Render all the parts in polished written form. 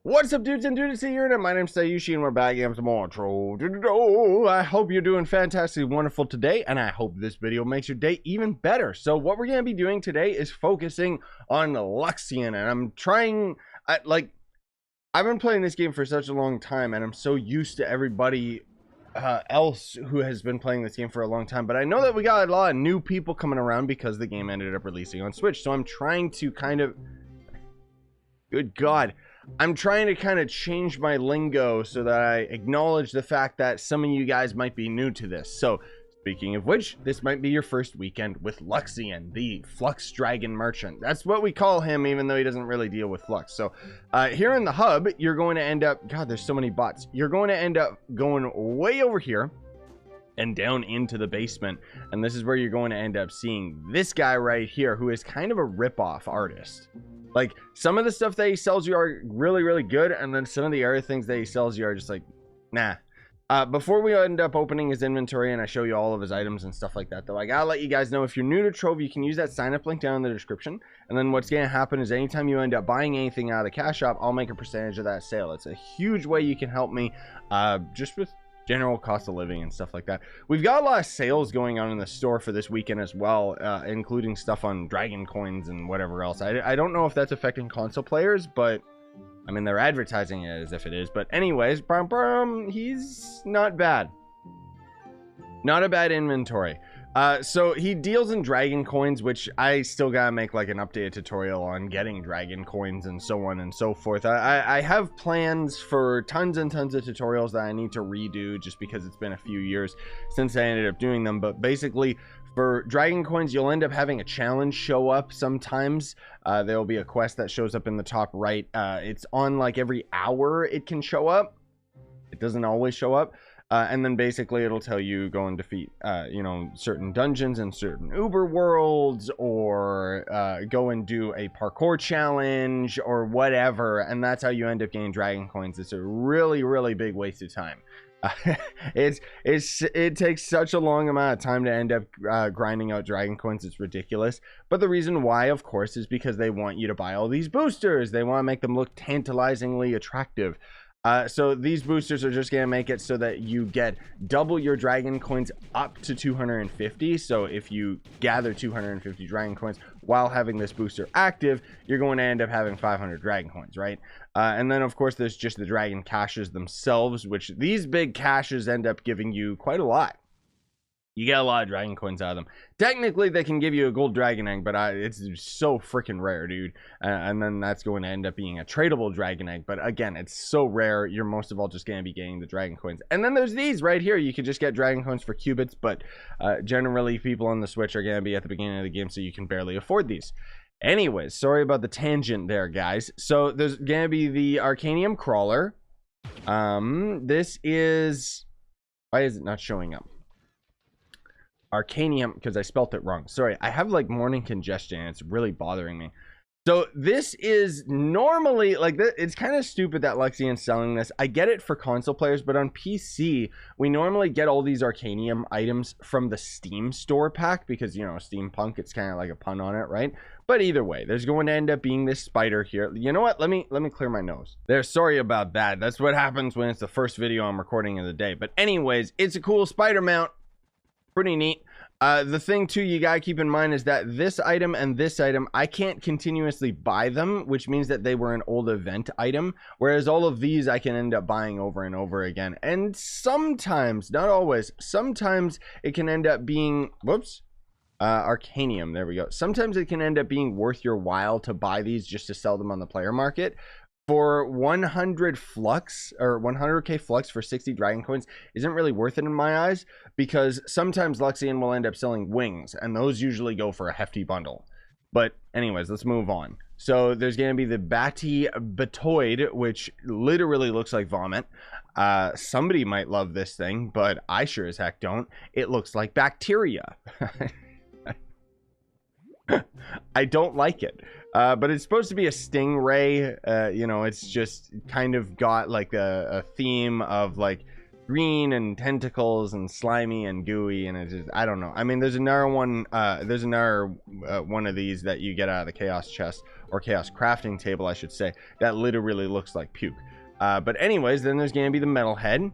What's up, dudes and dudes here, and my name's Scyushi, and we're back again some more Trove. I hope you're doing fantastic, wonderful today, and I hope this video makes your day even better. So what we're going to be doing today is focusing on Luxion, and I'm trying, I've been playing this game for such a long time, and I'm so used to everybody else who has been playing this game for a long time, but I know that we got a lot of new people coming around because the game ended up releasing on Switch, so I'm trying to kind of, good God, I'm trying to kind of change my lingo so that I acknowledge the fact that some of you guys might be new to this. So, speaking of which, this might be your first weekend with Luxion, the Flux Dragon Merchant. That's what we call him, even though he doesn't really deal with Flux. So, here in the hub, you're going to end up... God, there's so many bots. You're going to end up going way over here and down into the basement. And this is where you're going to end up seeing this guy right here, who is kind of a rip-off artist. Like, some of the stuff that he sells you are really, really good, and then some of the other things that he sells you are just like, nah. Before we end up opening his inventory and I show you all of his items and stuff like that, though, I gotta let you guys know, if you're new to Trove, you can use that sign-up link down in the description, and then what's gonna happen is anytime you end up buying anything out of the cash shop, I'll make a percentage of that sale. It's a huge way you can help me, just with general cost of living and stuff like that. We've got a lot of sales going on in the store for this weekend as well, including stuff on dragon coins and whatever else. I don't know if that's affecting console players, but I mean, they're advertising it as if it is. But anyways, he's not bad. Not a bad inventory. So he deals in dragon coins, which I still gotta make like an updated tutorial on getting dragon coins and so on and so forth. I have plans for tons and tons of tutorials that I need to redo just because it's been a few years since I ended up doing them. But basically, for dragon coins, you'll end up having a challenge show up sometimes. There will be a quest that shows up in the top right. It's on like every hour it can show up. It doesn't always show up. And then basically it'll tell you go and defeat, you know, certain dungeons and certain Uber worlds, or go and do a parkour challenge or whatever. And that's how you end up getting dragon coins. It's a really, really big waste of time. It takes such a long amount of time to end up grinding out dragon coins. It's ridiculous. But the reason why, of course, is because they want you to buy all these boosters. They want to make them look tantalizingly attractive. So these boosters are just going to make it so that you get double your dragon coins up to 250. So if you gather 250 dragon coins while having this booster active, you're going to end up having 500 dragon coins, right? And then, of course, there's just the dragon caches themselves, which these big caches end up giving you quite a lot. You get a lot of dragon coins out of them. Technically, they can give you a gold dragon egg, but it's so freaking rare, dude. And then that's going to end up being a tradable dragon egg. But again, it's so rare, you're most of all just going to be getting the dragon coins. And then there's these right here. You can just get dragon coins for qubits, but generally, people on the Switch are going to be at the beginning of the game, so you can barely afford these. Anyways, sorry about the tangent there, guys. So there's going to be the Arcanium Crawler. This is... Why is it not showing up? Arcanium, because I spelt it wrong. Sorry, I have like morning congestion and it's really bothering me. So this is normally like it's kind of stupid that Luxion's selling this. I get it for console players, but on PC we normally get all these Arcanium items from the Steam store pack because, you know, steampunk, it's kind of like a pun on it, right? But either way, there's going to end up being this spider here. You know what? Let me clear my nose. There, sorry about that. That's what happens when it's the first video I'm recording of the day. But anyways, it's a cool spider mount. Pretty neat. The thing too you gotta keep in mind is that this item and this item, I can't continuously buy them, which means that they were an old event item, whereas all of these I can end up buying over and over again. And sometimes, not always, sometimes it can end up being, whoops, Arcanium, there we go. Sometimes it can end up being worth your while to buy these just to sell them on the player market. For 100 flux, or 100k flux for 60 dragon coins isn't really worth it in my eyes, because sometimes Luxion will end up selling wings, and those usually go for a hefty bundle. But anyways, let's move on. So there's going to be the Batty Batoid, which literally looks like vomit. Somebody might love this thing, but I sure as heck don't. It looks like bacteria. I don't like it. But it's supposed to be a stingray. You know, it's just kind of got like a theme of like green and tentacles and slimy and gooey, and it's just, I don't know. I mean, there's another one, one of these that you get out of the chaos chest, or chaos crafting table, I should say, that literally looks like puke. But anyways, then there's going to be the Metalhead.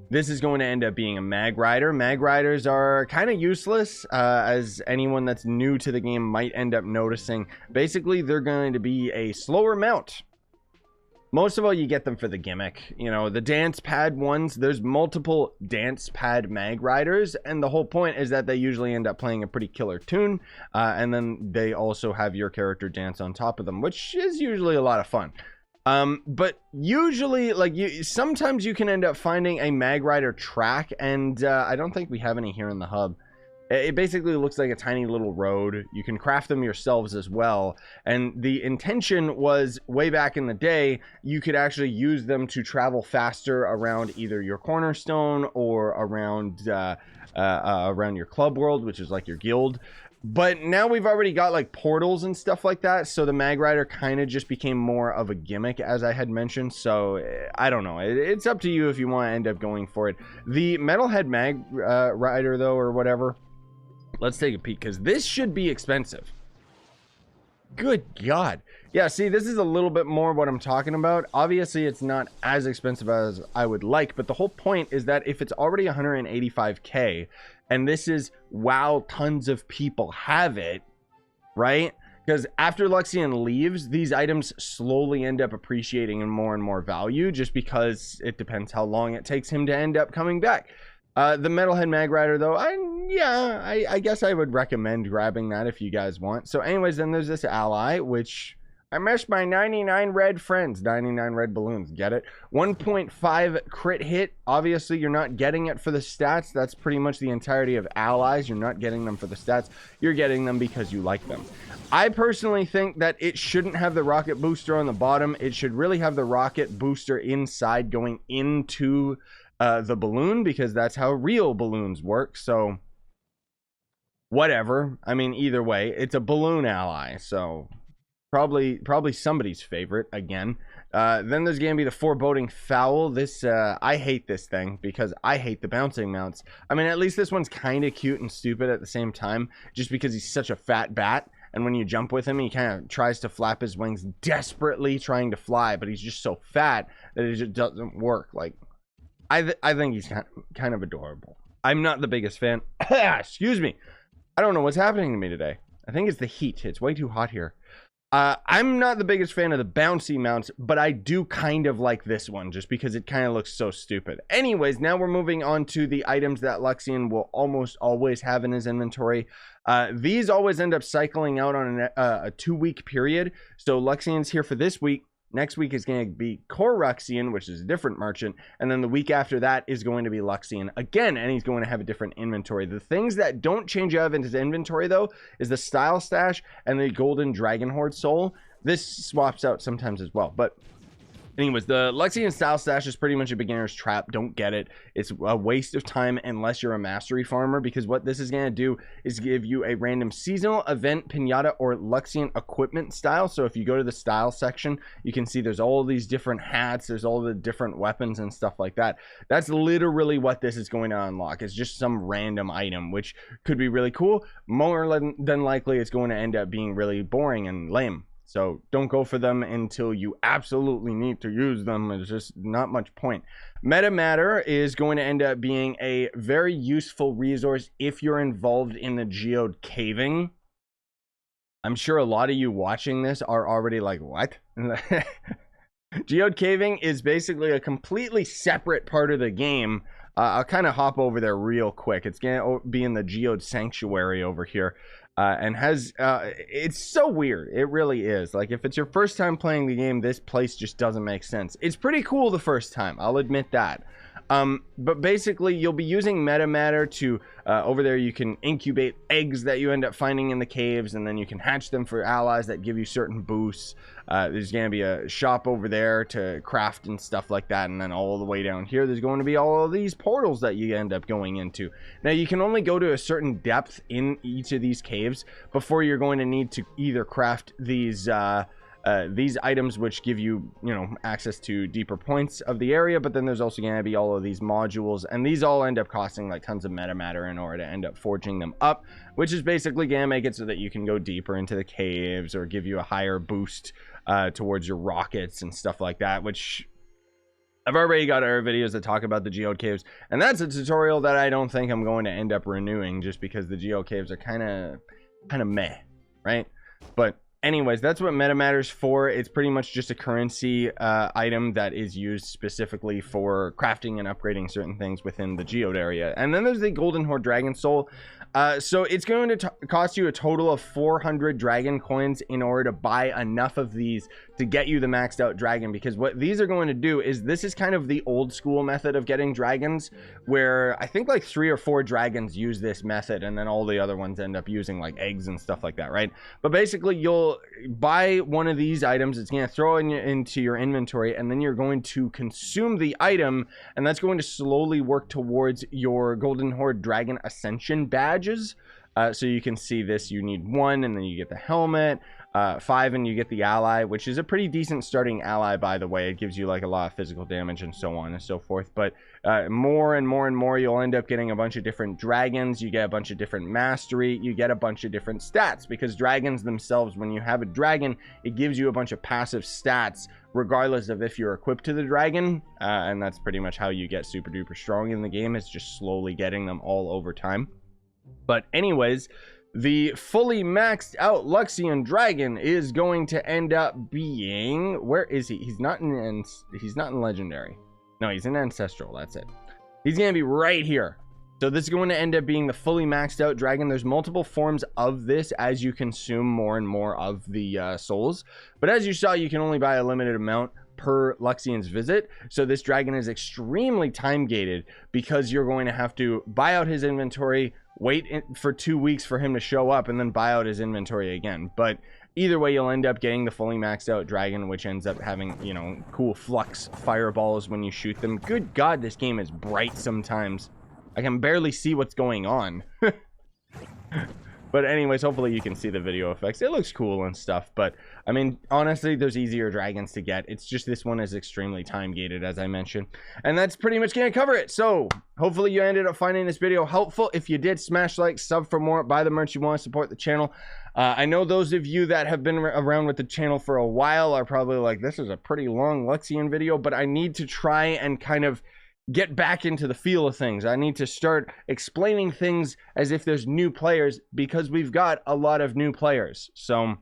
This is going to end up being a magrider. Magriders are kind of useless, as anyone that's new to the game might end up noticing. Basically, they're going to be a slower mount. Most of all, you get them for the gimmick. You know, the dance pad ones, there's multiple dance pad magriders, and the whole point is that they usually end up playing a pretty killer tune, and then they also have your character dance on top of them, which is usually a lot of fun. But usually, like, sometimes you can end up finding a magrider track, and I don't think we have any here in the hub. It basically looks like a tiny little road. You can craft them yourselves as well. And the intention was, way back in the day, you could actually use them to travel faster around either your cornerstone or around your club world, which is like your guild. But now we've already got like portals and stuff like that, so the magrider kind of just became more of a gimmick, as I had mentioned. So I don't know, it's up to you if you want to end up going for it. The Metalhead magrider though, or whatever, let's take a peek, because this should be expensive. Good God. Yeah, see, this is a little bit more what I'm talking about. Obviously, it's not as expensive as I would like, but the whole point is that if it's already 185k, and this is, wow, tons of people have it, right? Because after Luxion leaves, these items slowly end up appreciating in more value, just because it depends how long it takes him to end up coming back. The Metalhead magrider, though, I guess I would recommend grabbing that if you guys want. So anyways, then there's this ally, which I miss my 99 red friends, 99 red balloons, get it? 1.5 crit hit. Obviously, you're not getting it for the stats. That's pretty much the entirety of allies. You're not getting them for the stats. You're getting them because you like them. I personally think that it shouldn't have the rocket booster on the bottom. It should really have the rocket booster inside going into the balloon, because that's how real balloons work. So whatever, I mean, either way, it's a balloon ally, so probably somebody's favorite again. Then there's gonna be the Foreboding Fowl. This I hate this thing because I hate the bouncing mounts. I mean, at least this one's kind of cute and stupid at the same time, just because he's such a fat bat, and when you jump with him, he kind of tries to flap his wings desperately trying to fly, but he's just so fat that it just doesn't work. Like, I think he's kind of adorable. I'm not the biggest fan. Excuse me. I don't know what's happening to me today. I think it's the heat. It's way too hot here. I'm not the biggest fan of the bouncy mounts, but I do kind of like this one just because it kind of looks so stupid. Anyways, now we're moving on to the items that Luxion will almost always have in his inventory. These always end up cycling out on a 2-week period. So Luxion's here for this week. Next week is going to be Luxion, which is a different merchant. And then the week after that is going to be Luxion again, and he's going to have a different inventory. The things that don't change out of his inventory, though, is the Style Stash and the Golden Dragon Hoard Soul. This swaps out sometimes as well. But anyways, the Luxion Style Stash is pretty much a beginner's trap. Don't get it. It's a waste of time unless you're a mastery farmer, because what this is going to do is give you a random seasonal event, pinata, or Luxion equipment style. So if you go to the style section, you can see there's all these different hats. There's all the different weapons and stuff like that. That's literally what this is going to unlock. It's just some random item, which could be really cool. More than likely, it's going to end up being really boring and lame. So don't go for them until you absolutely need to use them. There's just not much point. Metamatter is going to end up being a very useful resource if you're involved in the geode caving. I'm sure a lot of you watching this are already like, what? Geode caving is basically a completely separate part of the game. I'll kind of hop over there real quick. It's going to be in the Geode Sanctuary over here. And has it's so weird. It really is. Like, if it's your first time playing the game, this place just doesn't make sense. It's pretty cool the first time, I'll admit that. But basically, you'll be using Metamatter to over there you can incubate eggs that you end up finding in the caves, and then you can hatch them for allies that give you certain boosts. There's going to be a shop over there to craft and stuff like that, and then all the way down here there's going to be all of these portals that you end up going into. Now, you can only go to a certain depth in each of these caves before you're going to need to either craft these these items, which give you, you know, access to deeper points of the area. But then there's also going to be all of these modules, and these all end up costing like tons of metamatter in order to end up forging them up, which is basically going to make it so that you can go deeper into the caves or give you a higher boost towards your rockets and stuff like that, which I've already got other videos that talk about the geode caves, and that's a tutorial that I don't think I'm going to end up renewing, just because the geode caves are kind of meh, right? But anyways, that's what Metamatter's for. It's pretty much just a currency item that is used specifically for crafting and upgrading certain things within the geode area. And then there's the Golden Hoard Dragon Soul. So it's going to cost you a total of 400 dragon coins in order to buy enough of these to get you the maxed out dragon, because what these are going to do is, this is kind of the old school method of getting dragons, where I think like 3 or 4 dragons use this method, and then all the other ones end up using like eggs and stuff like that, right? But basically, you'll buy one of these items, it's going to throw into your inventory, and then you're going to consume the item, and that's going to slowly work towards your Golden Hoard Dragon Ascension badges. So you can see this, you need 1, and then you get the helmet, 5, and you get the ally, which is a pretty decent starting ally, by the way. It gives you like a lot of physical damage and so on and so forth. But more and more and more, you'll end up getting a bunch of different dragons, you get a bunch of different mastery, you get a bunch of different stats, because dragons themselves, when you have a dragon, it gives you a bunch of passive stats regardless of if you're equipped to the dragon, and that's pretty much how you get super duper strong in the game, is just slowly getting them all over time. But anyways, the fully maxed out Luxion dragon is going to end up being, where is he? He's not in legendary. No, he's in ancestral. That's it. He's going to be right here. So this is going to end up being the fully maxed out dragon. There's multiple forms of this as you consume more and more of the souls. But as you saw, you can only buy a limited amount per Luxion's visit. So this dragon is extremely time gated, because you're going to have to buy out his inventory, wait for 2 weeks for him to show up, and then buy out his inventory again. But either way, you'll end up getting the fully maxed out dragon, which ends up having, you know, cool flux fireballs when you shoot them. Good God, this game is bright sometimes. I can barely see what's going on. But anyways, hopefully you can see the video effects. It looks cool and stuff, but I mean, honestly, there's easier dragons to get. It's just this one is extremely time gated, as I mentioned. And that's pretty much going to cover it. So hopefully you ended up finding this video helpful. If you did, smash like, sub for more, buy the merch you want to support the channel. I know those of you that have been around with the channel for a while are probably like, this is a pretty long Luxion video, but I need to try and kind of get back into the feel of things. I need to start explaining things as if there's new players, because we've got a lot of new players. So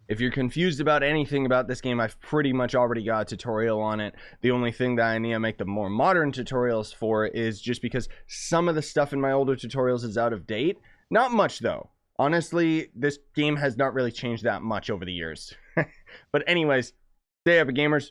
if you're confused about anything about this game, I've pretty much already got a tutorial on it. The only thing that I need to make the more modern tutorials for is just because some of the stuff in my older tutorials is out of date. Not much though. Honestly, this game has not really changed that much over the years. But anyways, stay up, gamers.